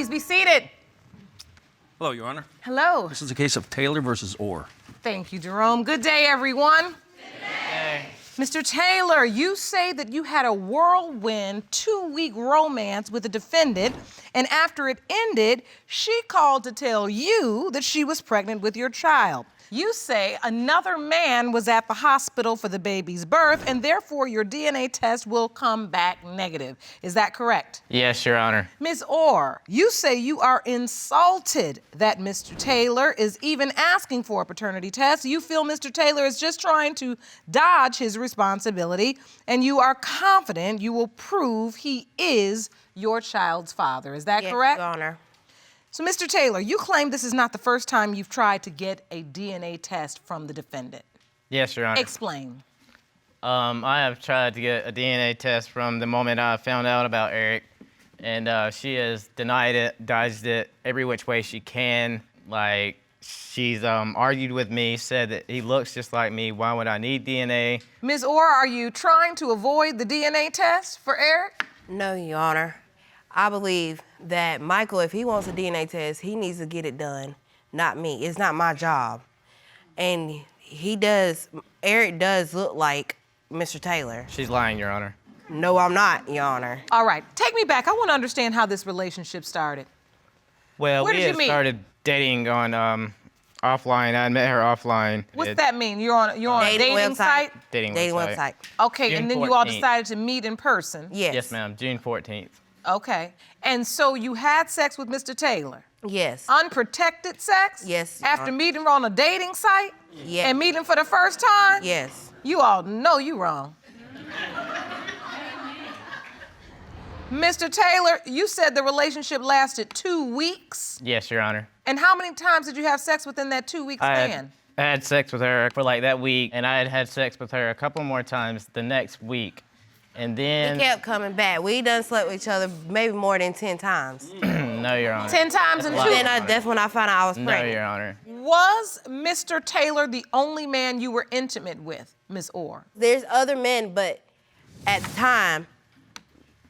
Please be seated. Hello, Your Honor. Hello. This is a case of Taylor versus Orr. Thank you, Jerome. Good day, everyone. Good day. Mr. Taylor, you say that you had a whirlwind 2-week romance with a defendant, and after it ended, she called to tell you that she was pregnant with your child. You say another man was at the hospital for the baby's birth, and therefore your DNA test will come back negative. Is that correct? Yes, Your Honor. Ms. Orr, you say you are insulted that Mr. Taylor is even asking for a paternity test. You feel Mr. Taylor is just trying to dodge his responsibility, and you are confident you will prove he is your child's father. Is that correct? Yes, Your Honor. So, Mr. Taylor, you claim this is not the first time you've tried to get a DNA test from the defendant. Yes, Your Honor. Explain. I have tried to get a DNA test from the moment I found out about Eric, and she has denied it, dodged it every which way she can. Like, she's argued with me, said that he looks just like me. Why would I need DNA? Ms. Orr, are you trying to avoid the DNA test for Eric? No, Your Honor. I believe that Michael, if he wants a DNA test, he needs to get it done, not me. It's not my job. And Eric does look like Mr. Taylor. She's lying, Your Honor. No, I'm not, Your Honor. All right, take me back. I want to understand how this relationship started. Well, Where we did you had meet? started dating on offline. I met her offline. What's that mean? You're on a dating website. site? Dating website. Okay, June and then you all 14th. decided to meet in person? Yes. Yes, ma'am. June 14th. Okay, and so you had sex with Mr. Taylor? Yes. Unprotected sex? Yes, Your After Honor. meeting on a dating site? Yes. And meeting for the first time? Yes. You all know you wrong. Mr. Taylor, you said the relationship lasted 2 weeks? Yes, Your Honor. And how many times did you have sex within that 2-week span? I had sex with her for like that week, and I had sex with her a couple more times the next week. And then... He kept coming back. We done slept with each other maybe more than 10 times. No, Your Honor. 10 times in 2 Then that's when I found out I was No, pregnant. Your Honor. Was Mr. Taylor the only man you were intimate with, Ms. Orr? There's other men, but at the time,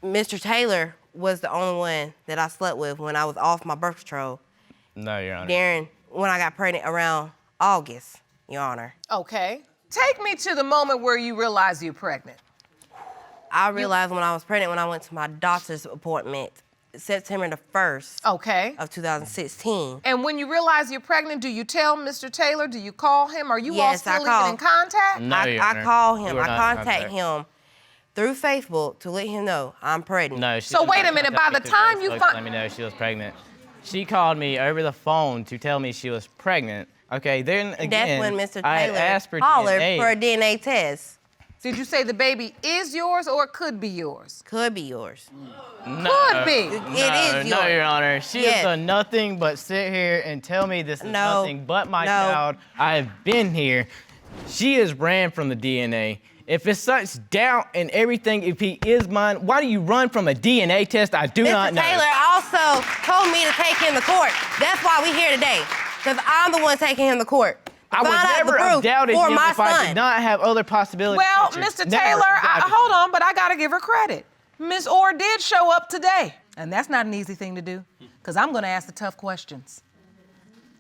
Mr. Taylor was the only one that I slept with when I was off my birth control. No, Your Honor. During when I got pregnant around August, Your Honor. Okay. Take me to the moment where you realized you're pregnant. I realized when I was pregnant when I went to my doctor's appointment, September the 1st Okay. of 2016. And when you realize you're pregnant, do you tell Mr. Taylor? Do you call him? Are you all Yes, I still even call. in contact? No, Your I Honor. call We him. were I not in contact him through Facebook to let him know I'm pregnant. No, she So did wait not a minute, contact by me the through time you Facebook to find- let me know she was pregnant. She called me over the phone to tell me she was pregnant. Okay, then again, That's when Mr. I had Taylor asked for hollered DNA. for a DNA test. Did you say the baby is yours or it could be yours? Could be yours. No, Could be. It is No, yours. Your Honor. She Yes. has done nothing but sit here and tell me this is No. nothing but my No. child. I have been here. She has ran from the DNA. If it's such doubt and everything, if he is mine, why do you run from a DNA test? I do not Mr. know. Taylor also told me to take him to court. That's why we're here today, because I'm the one taking him to court. I would Find out never the have proof doubted for him my if I son. did not have other possibilities. Well, Richard. Mr. Never Taylor, doubted hold on, but I gotta give her credit. Ms. Orr did show up today, and that's not an easy thing to do, because I'm gonna ask the tough questions,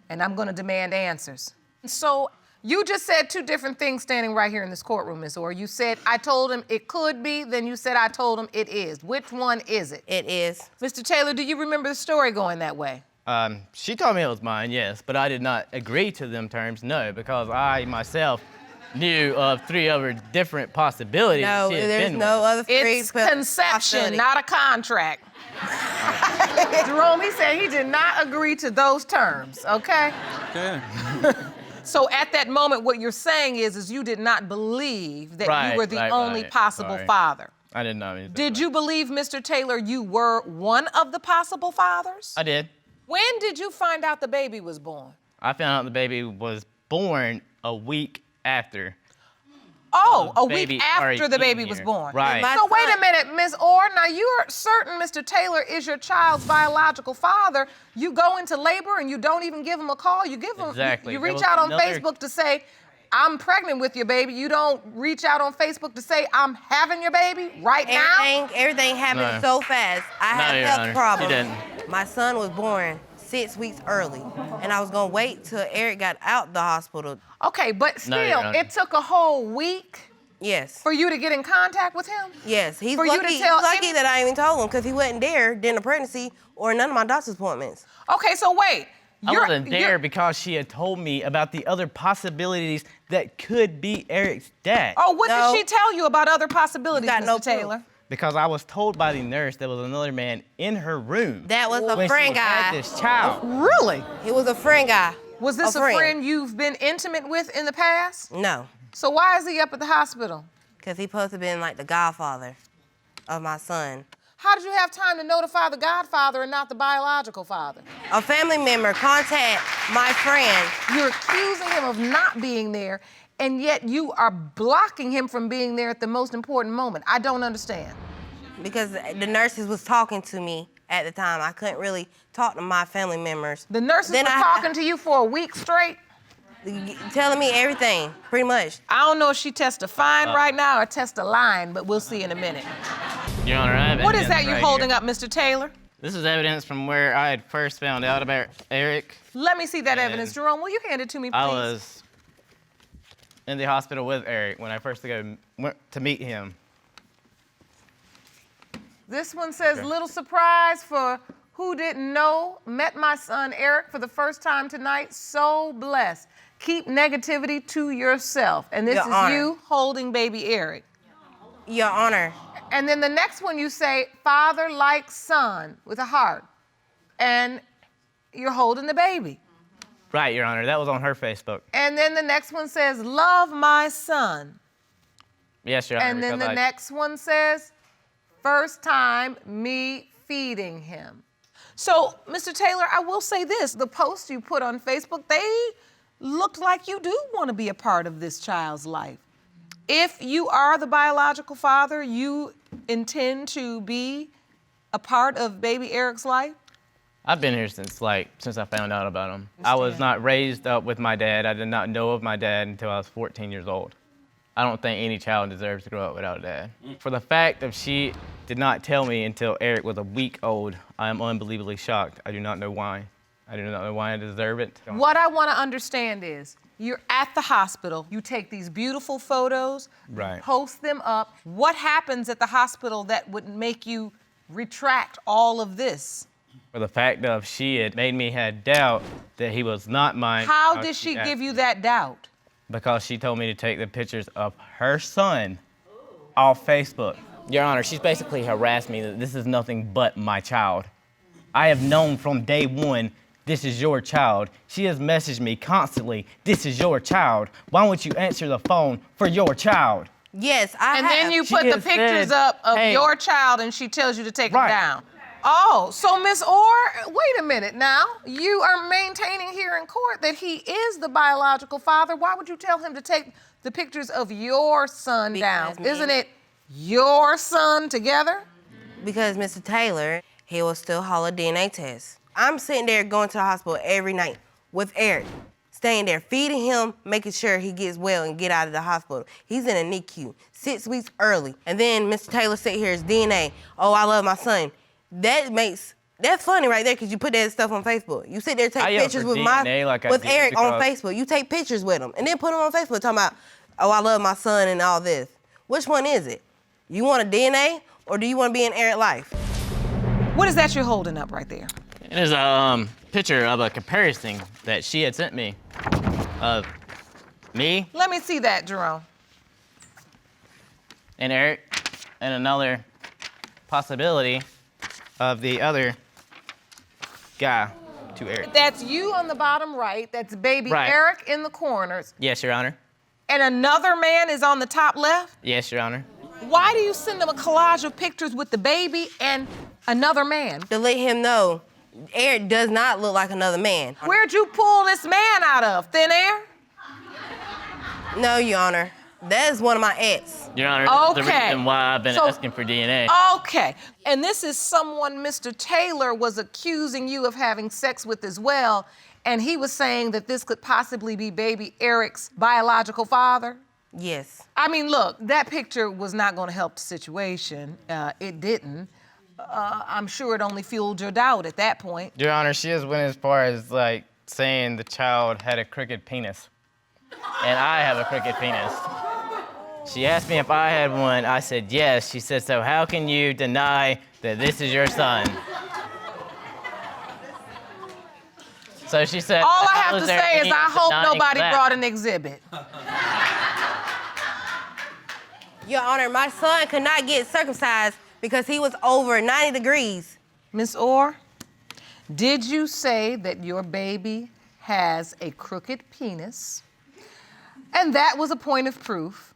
and I'm gonna demand answers. So you just said 2 different things standing right here in this courtroom, Ms. Orr. You said, I told him it could be, then you said, I told him it is. Which one is it? It is. Mr. Taylor, do you remember the story going that way? She told me it was mine, yes, but I did not agree to them terms, no, because I myself knew of 3 other different possibilities. No, she had there's been no with. other It's conception, not a contract. Jerome, he said he did not agree to those terms, okay? Okay. So at that moment, what you're saying is you did not believe that you were the only possible Sorry. father. I did not mean to say Did that. you believe, Mr. Taylor, you were one of the possible fathers? I did. When did you find out the baby was born? I found out the baby was born a week after. Oh, a baby week after already the baby being was here. born. Right. My So wait a son- minute, Ms. Orr, now you're certain Mr. Taylor is your child's biological father. You go into labor and you don't even give him a call. You give him, Exactly. you There reach was out on another- Facebook to say, I'm pregnant with your baby. You don't reach out on Facebook to say, I'm having your baby right now? Everything happened No. so fast. I No, had Your health Honor. problems. She didn't. My son was born 6 weeks early, and I was gonna wait till Eric got out the hospital. Okay, but No, Your still, Honor. it took a whole week Yes. for you to get in contact with him? Yes, he's For you to lucky, tell he's lucky any- that I even told him because he wasn't there during the pregnancy or none of my doctor's appointments. Okay, so wait. I wasn't there because she had told me about the other possibilities that could be Eric's dad. Oh, what No. did she tell you about other possibilities, You got Mr. no proof. Taylor? Because I was told by the nurse there was another man in her room. That was a when friend she had guy. this child. Really? He was a friend guy. Was this a friend you've been intimate with in the past? No, So why is he up at the hospital? because he supposed to been like the godfather of my son. How did you have time to notify the godfather and not the biological father? A family member contact my friend. You're accusing him of not being there, and yet you are blocking him from being there at the most important moment. I don't understand. Because the nurses was talking to me at the time. I couldn't really talk to my family members. The nurses Then were talking to you for a week straight? telling me everything, pretty much. I don't know if she testifying right now or testifying, but we'll see in a minute. Your Honor, I have What is evidence that you're right holding here. up, Mr. Taylor? This is evidence from where I had first found out about Eric. Let me see that And evidence. Jerome, will you hand it to me, please? I was in the hospital with Eric when I first went to meet him. This one says, Okay. little surprise for who didn't know. Met my son Eric for the first time tonight. So blessed. Keep negativity to yourself. And this Your is Honor. you holding baby Eric. Your Honor, And then the next one you say, father like son with a heart. And you're holding the baby. Right, Your Honor, that was on her Facebook. And then the next one says, love my son. Yes, Your Honor. And then because the next one says, first time me feeding him. So, Mr. Taylor, I will say this. The posts you put on Facebook, they looked like you do want to be a part of this child's life. If you are the biological father, you intend to be a part of baby Eric's life? I've been here since I found out about him. I was not raised up with my dad. I did not know of my dad until I was 14 years old. I don't think any child deserves to grow up without a dad. For the fact that she did not tell me until Eric was a week old, I am unbelievably shocked. I do not know why. I do not know why I deserve it. What I want to understand is, you're at the hospital, you take these beautiful photos, Right. you post them up. What happens at the hospital that would make you retract all of this? For the fact of she had made me had doubt that he was not mine. How did she give you that doubt? Because she told me to take the pictures of her son off Facebook. Your Honor, she's basically harassed me that this is nothing but my child. I have known from day one, this is your child. She has messaged me constantly, this is your child. Why won't you answer the phone for your child? yes, I And have. then you She put the has pictures said, up of hey. your child and she tells you to take Right. it down. Oh, so Miss Orr, wait a minute now. You are maintaining here in court that he is the biological father. Why would you tell him to take the pictures of your son down? Because Isn't it your son together? Because Mr. Taylor, he will still haul a DNA test. I'm sitting there going to the hospital every night with Eric, staying there, feeding him, making sure he gets well and get out of the hospital. He's in a NICU, 6 weeks early. And then Mr. Taylor sit here, his DNA. Oh, I love my son. That's funny right there because you put that stuff on Facebook. You sit there and take I yell pictures for with DNA like I with did Eric on because- Facebook. You take pictures with him and then put them on Facebook talking about, oh, I love my son and all this. Which one is it? You want a DNA or do you want to be in Eric life? What is that you're holding up right there? It is a picture of a comparison that she had sent me of me Let me see that, Jerome. and Eric and another possibility of the other guy to Eric. That's you on the bottom right. That's baby Right. Eric in the corners. Yes, Your Honor. And another man is on the top left. Yes, Your Honor. Why do you send him a collage of pictures with the baby and another man? To let him know Eric does not look like another man. Where'd you pull this man out of? Thin air? No, Your Honor. That is one of my ex. Your Honor, this is the Okay. reason why I've been So- asking for DNA. Okay. And this is someone Mr. Taylor was accusing you of having sex with as well. And he was saying that this could possibly be baby Eric's biological father. Yes. I mean, look, that picture was not going to help the situation. It didn't. I'm sure it only fueled your doubt at that point. Your Honor, she has went as far as like saying the child had a crooked penis. And I have a crooked penis. She asked me if I had one. I said yes. She said, so how can you deny that this is your son? So she said, All I have "Is to there say is any I hope denying nobody that?" brought an exhibit. Your Honor, my son could not get circumcised because he was over 90 degrees. Miss Orr, did you say that your baby has a crooked penis? And that was a point of proof.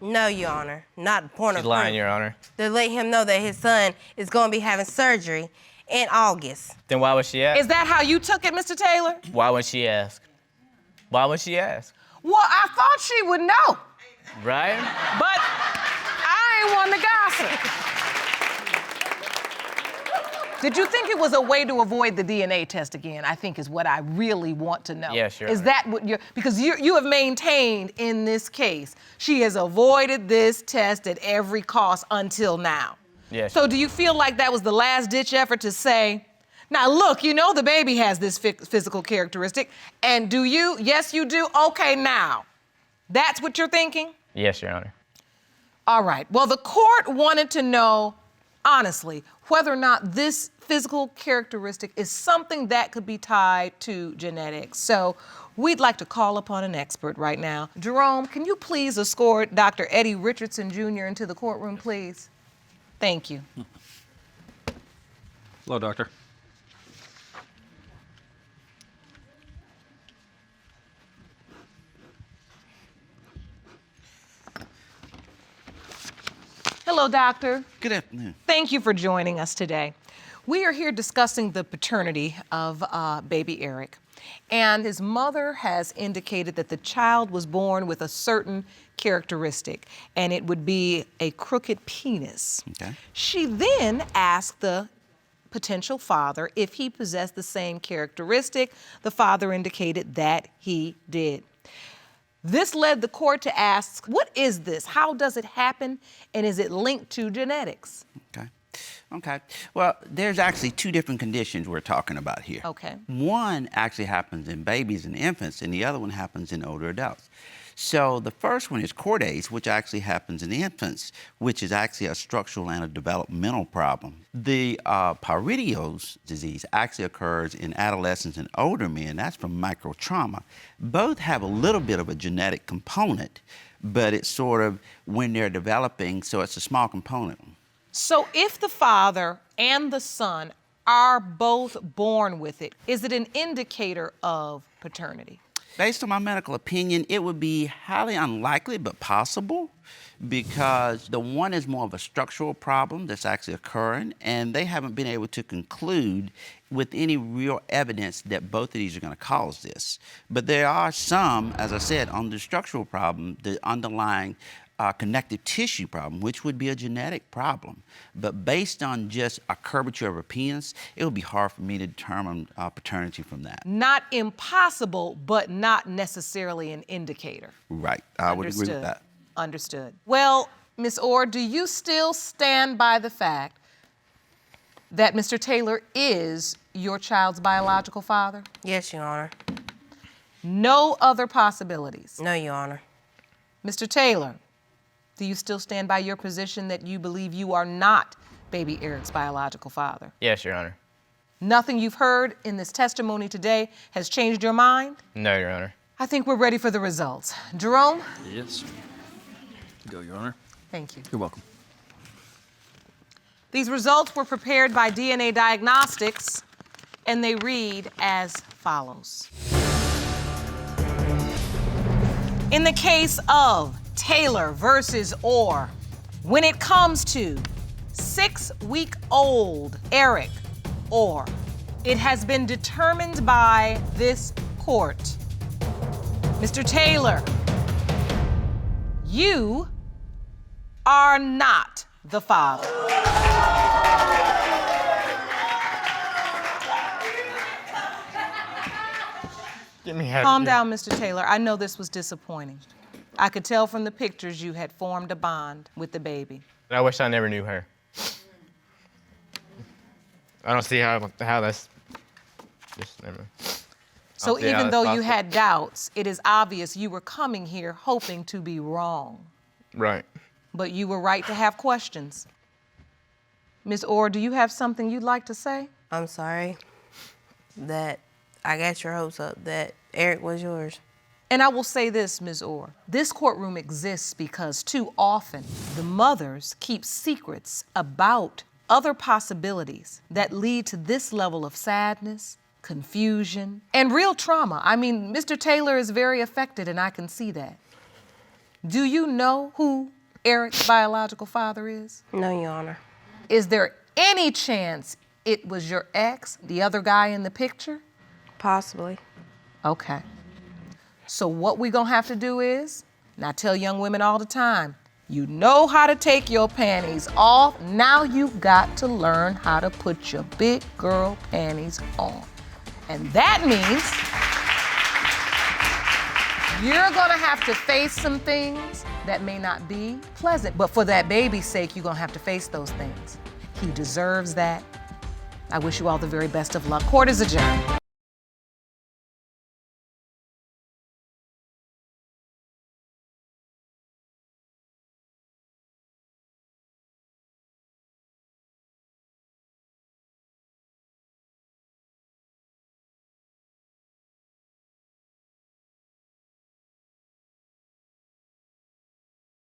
No, Your Honor, not a point She's of lying, proof. Your Honor. To let him know that his son is going to be having surgery in August. Then why would she ask? Is that how you took it, Mr. Taylor? Why would she ask? Why would she ask? Well, I thought she would know, Right? but I ain't one to gossip. Did you think it was a way to avoid the DNA test again? I think is what I really want to know. Yes, Your Is Honor. that what you're, because you have maintained in this case, she has avoided this test at every cost until now. Yes. So do you feel like that was the last ditch effort to say, now look, you know the baby has this physical characteristic, and do you? Yes, you do. Okay, now. That's what you're thinking? Yes, Your Honor. All right. Well, the court wanted to know, honestly, whether or not this physical characteristic is something that could be tied to genetics. So we'd like to call upon an expert right now. Jerome, can you please escort Dr. Eddie Richardson Jr. into the courtroom, please? Thank you. Hello, doctor. Hello, doctor. Good afternoon. Thank you for joining us today. We are here discussing the paternity of baby Eric. And his mother has indicated that the child was born with a certain characteristic, and it would be a crooked penis. Okay. She then asked the potential father if he possessed the same characteristic. The father indicated that he did. This led the court to ask, what is this? How does it happen? And is it linked to genetics? Okay. Okay. Well, there's actually two different conditions we're talking about here. Okay. One actually happens in babies and infants, and the other one happens in older adults. So the first one is chordase, which actually happens in infants, which is actually a structural and a developmental problem. The Parides disease actually occurs in adolescents and older men. That's from microtrauma. Both have a little bit of a genetic component, but it's sort of when they're developing, so it's a small component. So if the father and the son are both born with it, is it an indicator of paternity? Based on my medical opinion, it would be highly unlikely, but possible, because the one is more of a structural problem that's actually occurring, and they haven't been able to conclude with any real evidence that both of these are going to cause this. But there are some, as I said, on the structural problem, the underlying connective tissue problem, which would be a genetic problem. But based on just a curvature of a penis, it would be hard for me to determine paternity from that. Not impossible, but not necessarily an indicator. Right, I would agree with that. Understood. Well, Ms. Orr, do you still stand by the fact that Mr. Taylor is your child's biological father? Yes, Your Honor. No other possibilities. No, Your Honor. Mr. Taylor, do you still stand by your position that you believe you are not baby Eric's biological father? Yes, Your Honor. Nothing you've heard in this testimony today has changed your mind? No, Your Honor. I think we're ready for the results. Jerome? Yes. Go, Your Honor. Thank you. You're welcome. These results were prepared by DNA Diagnostics, and they read as follows. In the case of Taylor versus Orr, when it comes to 6-week-old Eric Orr, it has been determined by this court. Mr. Taylor, you are not the father. Give me half. Calm down, Mr. Taylor. I know this was disappointing. I could tell from the pictures you had formed a bond with the baby. I wish I never knew her. I don't see how that's just never. So see how even that's though you possible. had doubts, it is obvious you were coming here hoping to be wrong. Right. But you were right to have questions. Ms. Orr, do you have something you'd like to say? I'm sorry that I got your hopes up that Eric was yours. And I will say this, Ms. Orr. This courtroom exists because too often the mothers keep secrets about other possibilities that lead to this level of sadness, confusion, and real trauma. I mean, Mr. Taylor is very affected, and I can see that. Do you know who Eric's biological father is? No, Your Honor. Is there any chance it was your ex, the other guy in the picture? Possibly. Okay. So what we gonna have to do is, and I tell young women all the time, you know how to take your panties off, now you've got to learn how to put your big girl panties on. And that means you're gonna have to face some things that may not be pleasant, but for that baby's sake, you're gonna have to face those things. He deserves that. I wish you all the very best of luck. Court is adjourned.